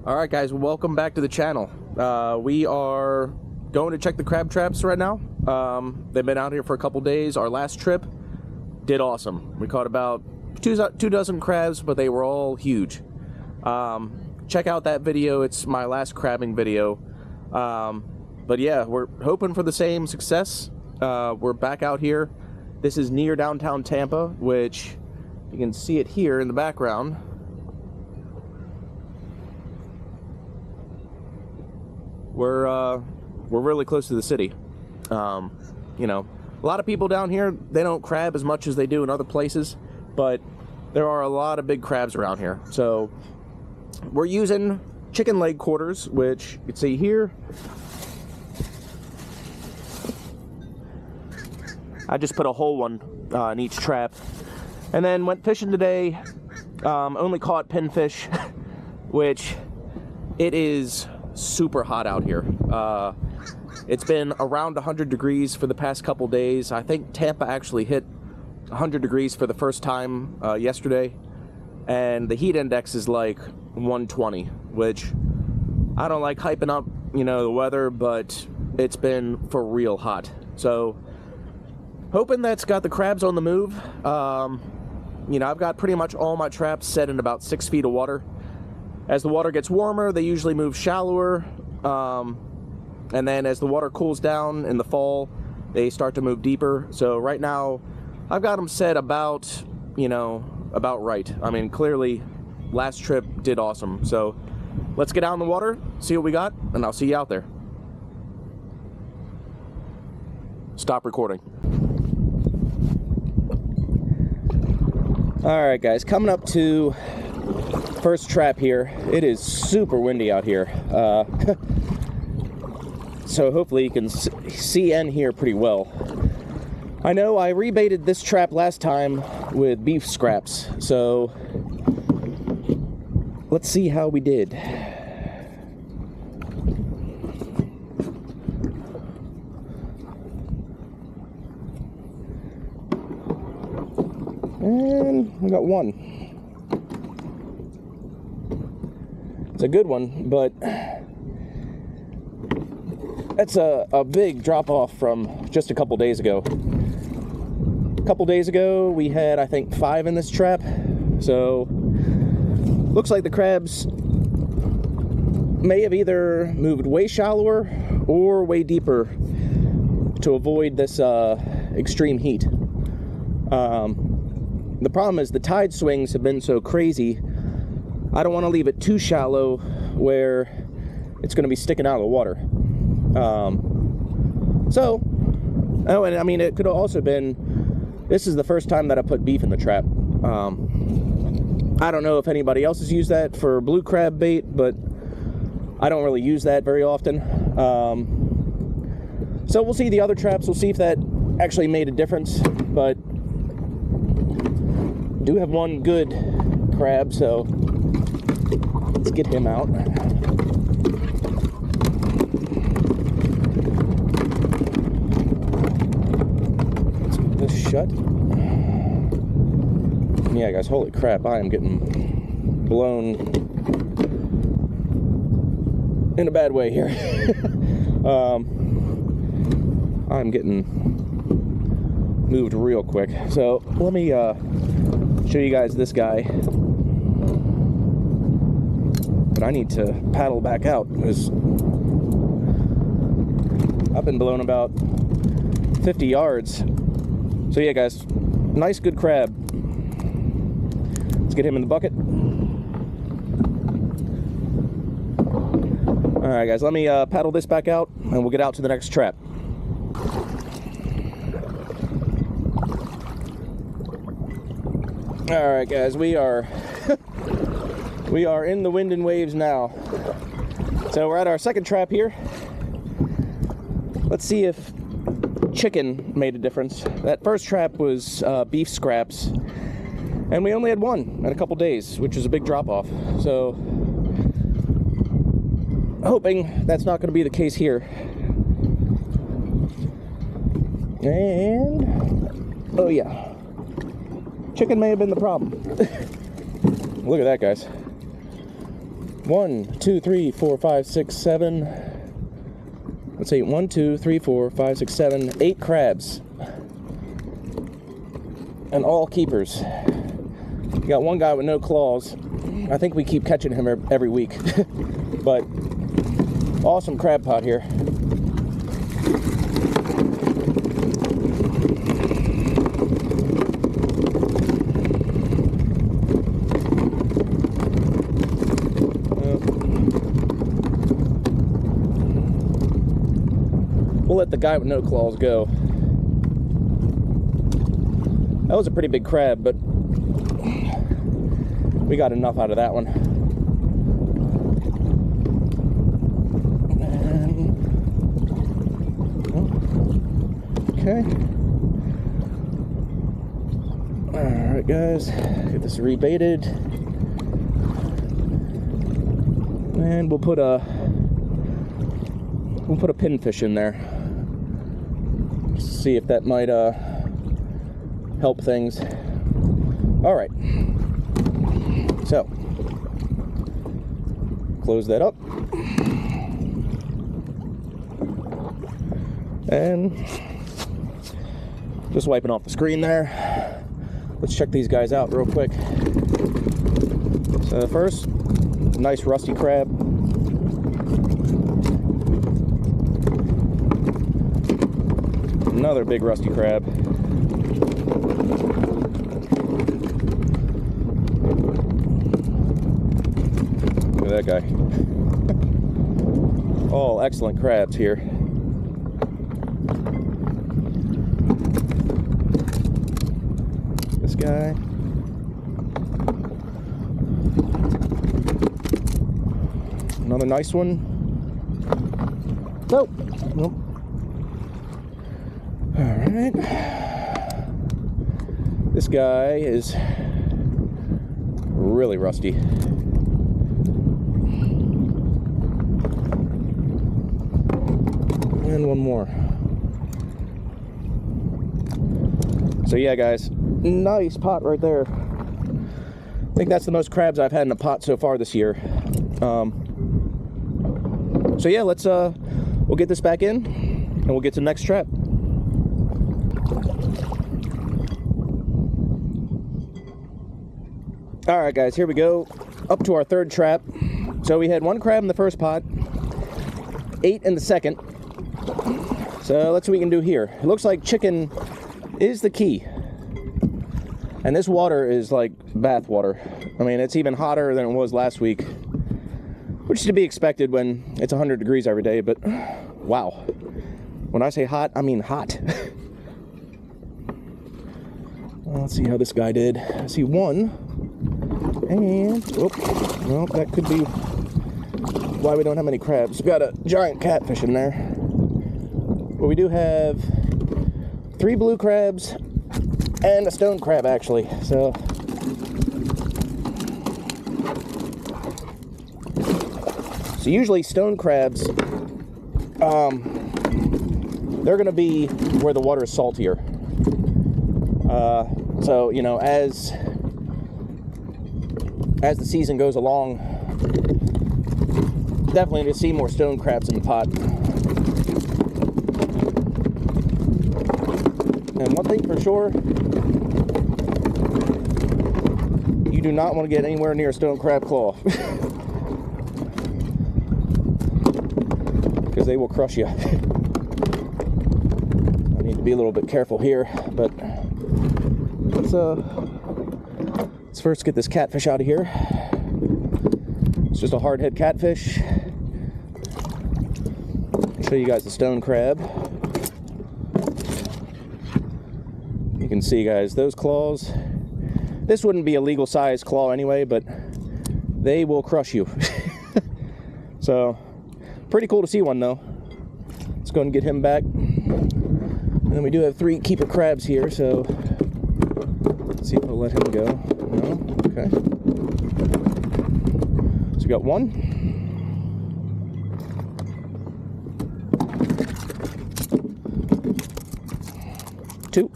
Alright guys, welcome back to the channel. We are going to check the crab traps right now. They've been out here for a couple days. Our last trip did awesome. We caught about two dozen crabs, but they were all huge. Check out that video. It's my last crabbing video. But yeah, we're hoping for the same success. We're back out here. This is near downtown Tampa, which you can see it here in the background. We're really close to the city. You know, a lot of people down here, they don't crab as much as they do in other places, but there are a lot of big crabs around here. So we're using chicken leg quarters, which you can see here. I just put a whole one in each trap, and then went fishing today. Only caught pinfish, which it is super hot out here. It's been around 100 degrees for the past couple days. I think Tampa actually hit 100 degrees for the first time yesterday, and the heat index is like 120, which I don't like hyping up, you know, the weather, but it's been for real hot. So hoping that's got the crabs on the move. You know, I've got pretty much all my traps set in about 6 feet of water. As the water gets warmer, they usually move shallower, and then as the water cools down in the fall, they start to move deeper. So right now, I've got them set about, you know, about right. I mean, clearly, last trip did awesome. So let's get out in the water, see what we got, and I'll see you out there. Stop recording. All right, guys, coming up to first trap here. It is super windy out here, so hopefully you can see and hear pretty well. I know I rebaited this trap last time with beef scraps, so let's see how we did. And we got one. It's a good one, but that's a big drop off from just a couple days ago. A couple days ago we had, I think, 5 in this trap, so looks like the crabs may have either moved way shallower or way deeper to avoid this extreme heat. The problem is the tide swings have been so crazy. I don't want to leave it too shallow where it's going to be sticking out of the water. Oh, and I mean, it could have also been, this is the first time that I put beef in the trap. I don't know if anybody else has used that for blue crab bait, but I don't really use that very often. So we'll see the other traps. We'll see if that actually made a difference, but do have one good crab, so let's get him out. Let's get this shut. Yeah, guys, holy crap, I am getting blown in a bad way here. I'm getting moved real quick. So let me show you guys this guy. But I need to paddle back out because I've been blown about 50 yards. So yeah, guys, nice good crab. Let's get him in the bucket. All right, guys, let me paddle this back out and we'll get out to the next trap. All right, guys, we are in the wind and waves now. So we're at our second trap here. Let's see if chicken made a difference. That first trap was beef scraps, and we only had one in a couple days, which is a big drop off. So hoping that's not going to be the case here. And oh yeah, chicken may have been the problem. Look at that, guys. 1, 2, 3, 4, 5, 6, 7. Let's see, 1, 2, 3, 4, 5, 6, 7, 8 crabs. And all keepers. We got one guy with no claws. I think we keep catching him every week. But awesome crab pot here. We'll let the guy with no claws go. That was a pretty big crab, but we got enough out of that one. Okay. Alright guys, get this rebaited. And we'll put a pinfish in there. See if that might help things. Alright. So close that up. And just wiping off the screen there. Let's check these guys out real quick. So first, nice rusty crab. Another big rusty crab. Look at that guy. All excellent crabs here. This guy. Another nice one. Nope. Nope. Alright. This guy is really rusty. And one more. So yeah guys, nice pot right there. I think that's the most crabs I've had in a pot so far this year. So yeah, let's we'll get this back in and we'll get to the next trap. Alright guys, here we go. Up to our third trap. So we had 1 crab in the first pot, 8 in the second. So let's see what we can do here. It looks like chicken is the key. And this water is like bath water. I mean, it's even hotter than it was last week, which is to be expected when it's 100 degrees every day, but wow. When I say hot, I mean hot. Let's see how this guy did. I see 1. And, oh, well, that could be why we don't have many crabs. We've got a giant catfish in there. But we do have 3 blue crabs and a stone crab, actually. So usually stone crabs, they're going to be where the water is saltier. So, you know, as the season goes along, definitely to see more stone crabs in the pot. And one thing for sure, you do not want to get anywhere near a stone crab claw. Because they will crush you. I need to be a little bit careful here, but let's first get this catfish out of here. It's just a hardhead catfish. I'll show you guys the stone crab. You can see, guys, those claws. This wouldn't be a legal size claw anyway, but they will crush you. So, pretty cool to see one though. Let's go and get him back. And then we do have 3 keeper crabs here, so let's see if we'll let him go. No? Okay. So we got 1. 2.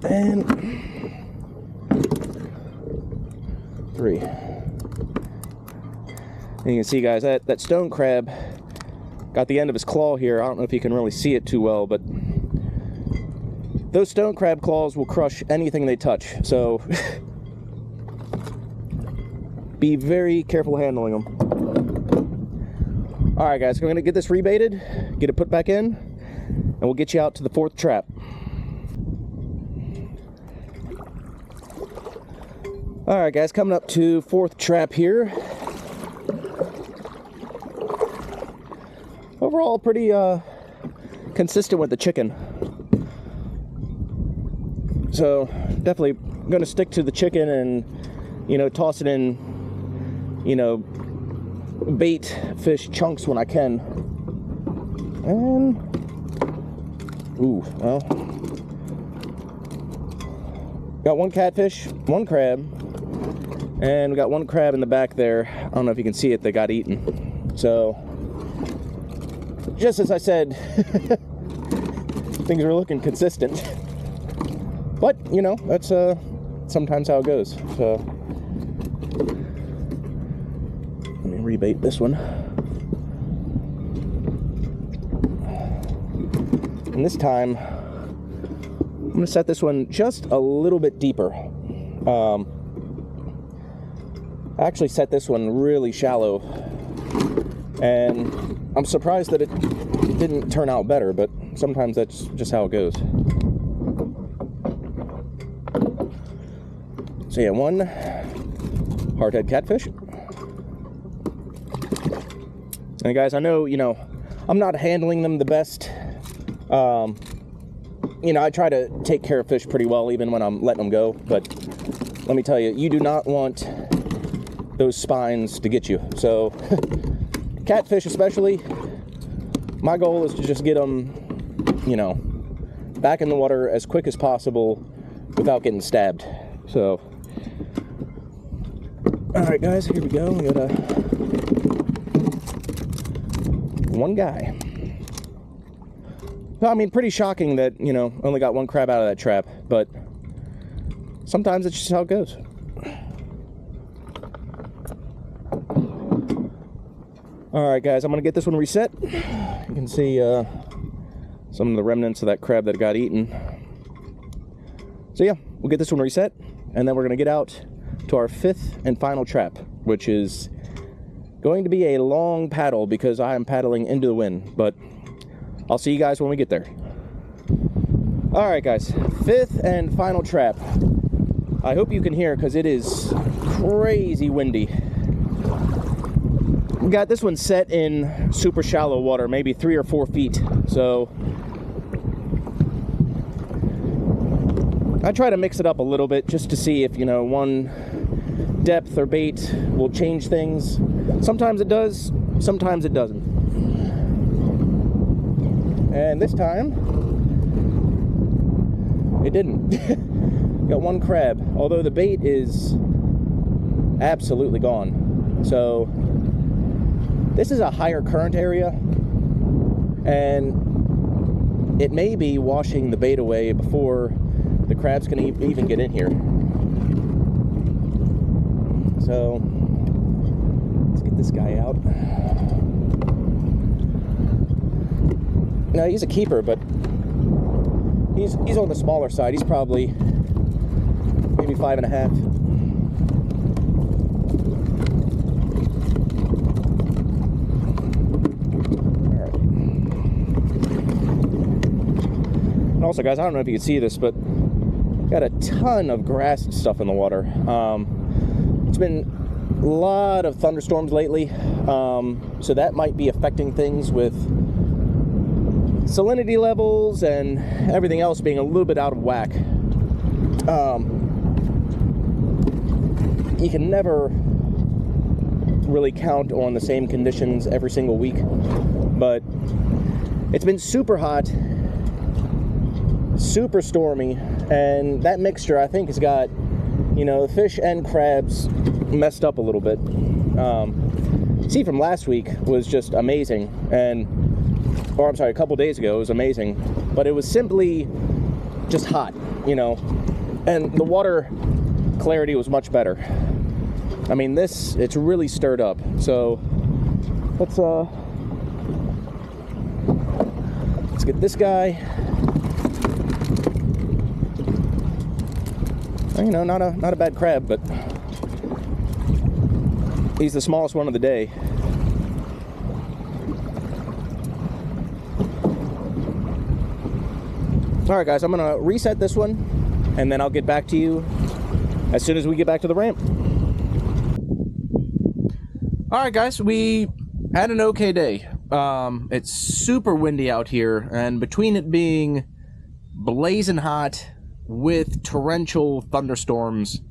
And 3. And you can see, guys, that stone crab got the end of his claw here. I don't know if you can really see it too well, but those stone crab claws will crush anything they touch. So be very careful handling them. All right, guys, we're gonna get this rebaited, get it put back in, and we'll get you out to the 4th trap. All right, guys, coming up to 4th trap here. Overall, pretty consistent with the chicken. So definitely gonna stick to the chicken and, you know, toss it in, you know, bait fish chunks when I can. And ooh, well, got 1 catfish, 1 crab, and we got 1 crab in the back there. I don't know if you can see it, that got eaten. So just as I said, things are looking consistent. But, you know, that's sometimes how it goes. So let me rebait this one. And this time, I'm gonna set this one just a little bit deeper. I actually set this one really shallow, and I'm surprised that it didn't turn out better, but sometimes that's just how it goes. So yeah, 1 hardhead catfish. And guys, I know, you know, I'm not handling them the best. You know, I try to take care of fish pretty well even when I'm letting them go, but let me tell you, you do not want those spines to get you. So catfish especially, my goal is to just get them, you know, back in the water as quick as possible without getting stabbed. So all right, guys, here we go. We got 1 guy. I mean, pretty shocking that, you know, only got 1 crab out of that trap, but sometimes it's just how it goes. All right, guys, I'm gonna get this one reset. You can see some of the remnants of that crab that got eaten. So yeah, we'll get this one reset, and then we're gonna get out to our 5th and final trap, which is going to be a long paddle because I am paddling into the wind, but I'll see you guys when we get there. All right, guys, 5th and final trap. I hope you can hear because it is crazy windy. We got this one set in super shallow water, maybe 3 or 4 feet. So I try to mix it up a little bit just to see if, you know, one depth or bait will change things. Sometimes it does, sometimes it doesn't. And this time, it didn't. Got 1 crab, although the bait is absolutely gone. So this is a higher current area, and it may be washing the bait away before the crab's gonna even get in here. So let's get this guy out. Now he's a keeper, but he's on the smaller side. He's probably maybe 5.5. All right. And also, guys, I don't know if you can see this, but got a ton of grass and stuff in the water. It's been a lot of thunderstorms lately, so that might be affecting things with salinity levels and everything else being a little bit out of whack. You can never really count on the same conditions every single week, but it's been super hot, super stormy, and that mixture, I think, has got, you know, fish and crabs messed up a little bit. See, from last week was just amazing, or I'm sorry, a couple days ago it was amazing, but it was simply just hot, you know, and the water clarity was much better. I mean, it's really stirred up. So let's get this guy. You know, not a bad crab, but he's the smallest one of the day. All right, guys, I'm gonna reset this one, and then I'll get back to you as soon as we get back to the ramp. All right, guys, we had an okay day. It's super windy out here, and between it being blazing hot with torrential thunderstorms,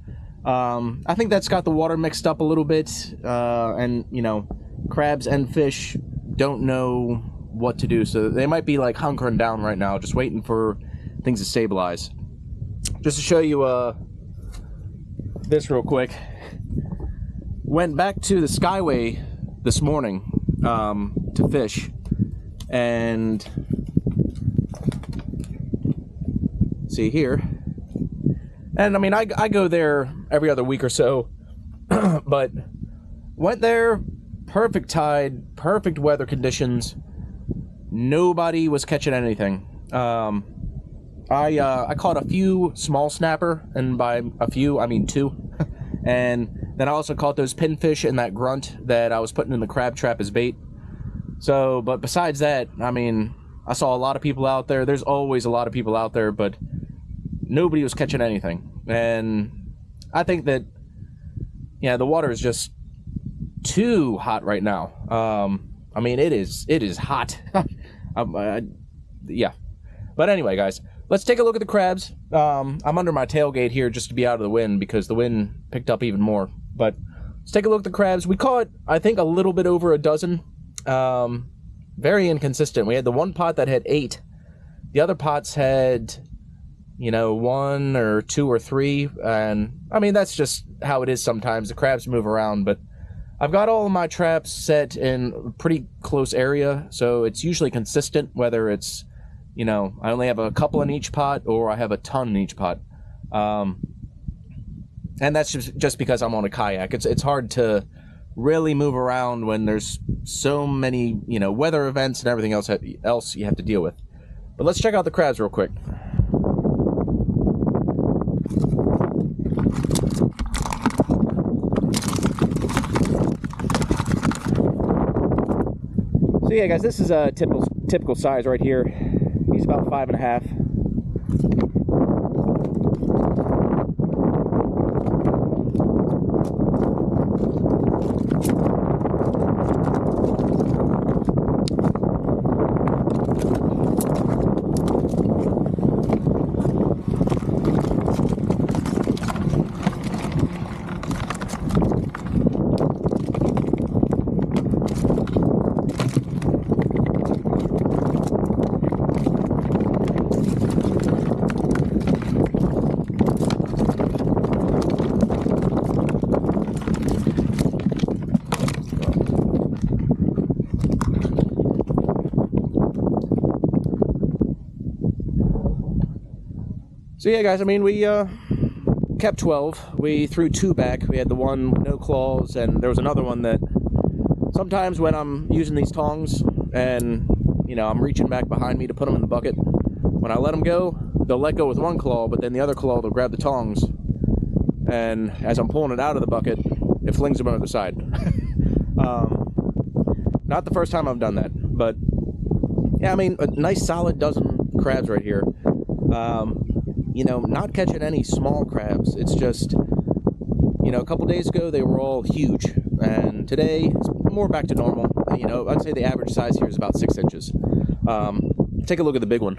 I think that's got the water mixed up a little bit, and you know, crabs and fish don't know what to do, so they might be like hunkering down right now, just waiting for things to stabilize. Just to show you this real quick, went back to the Skyway this morning to fish, and see here, and I mean, I go there every other week or so, but went there, perfect tide, perfect weather conditions, nobody was catching anything. I caught a few small snapper, and by a few I mean 2, and then I also caught those pinfish and that grunt that I was putting in the crab trap as bait. So, but besides that, I mean, I saw a lot of people out there. There's always a lot of people out there, but nobody was catching anything. And I think that, yeah, the water is just too hot right now. I mean, it is hot. Yeah. But anyway, guys, let's take a look at the crabs. I'm under my tailgate here just to be out of the wind because the wind picked up even more. But let's take a look at the crabs. We caught, I think, a little bit over a dozen. Very inconsistent. We had the one pot that had 8. The other pots had, you know, 1 or 2 or 3. And, I mean, that's just how it is sometimes. The crabs move around. But I've got all of my traps set in a pretty close area. So it's usually consistent, whether it's, you know, I only have a couple in each pot or I have a ton in each pot. And that's just because I'm on a kayak. It's hard to really move around when there's so many, you know, weather events and everything else you have to deal with. But let's check out the crabs real quick. So yeah, guys, this is a typical size right here. He's about 5.5. So yeah, guys, I mean, we kept 12. We threw 2 back. We had the one with no claws, and there was another one that sometimes when I'm using these tongs and, you know, I'm reaching back behind me to put them in the bucket, when I let them go, they'll let go with one claw, but then the other claw, they'll grab the tongs, and as I'm pulling it out of the bucket, it flings them over the side. Not the first time I've done that, but yeah, I mean, a nice solid dozen crabs right here. You know, not catching any small crabs. It's just, you know, a couple days ago they were all huge, and today it's more back to normal. You know, I'd say the average size here is about 6 inches. Take a look at the big one.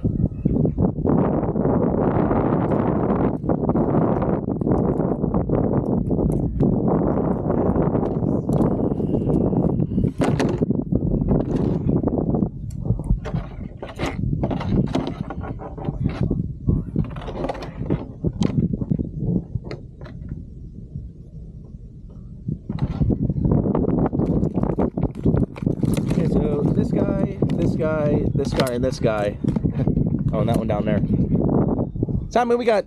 This guy, and this guy. Oh, and that one down there. So, I mean, we got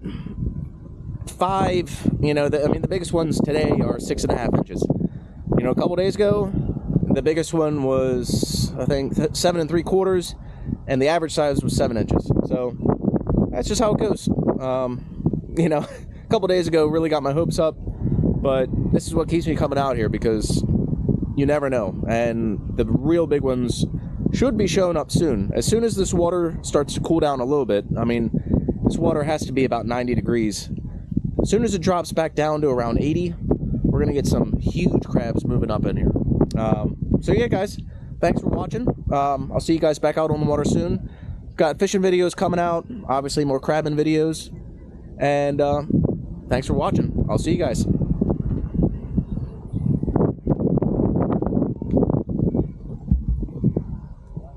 5, you know, I mean, the biggest ones today are 6.5 inches. You know, a couple days ago, the biggest one was, I think, 7 3/4, and the average size was 7 inches. So that's just how it goes. You know, a couple days ago really got my hopes up, but this is what keeps me coming out here, because you never know. And the real big ones should be showing up soon. As soon as this water starts to cool down a little bit, I mean, this water has to be about 90 degrees. As soon as it drops back down to around 80, we're going to get some huge crabs moving up in here. So yeah, guys, thanks for watching. I'll see you guys back out on the water soon. Got fishing videos coming out, obviously more crabbing videos. And thanks for watching. I'll see you guys.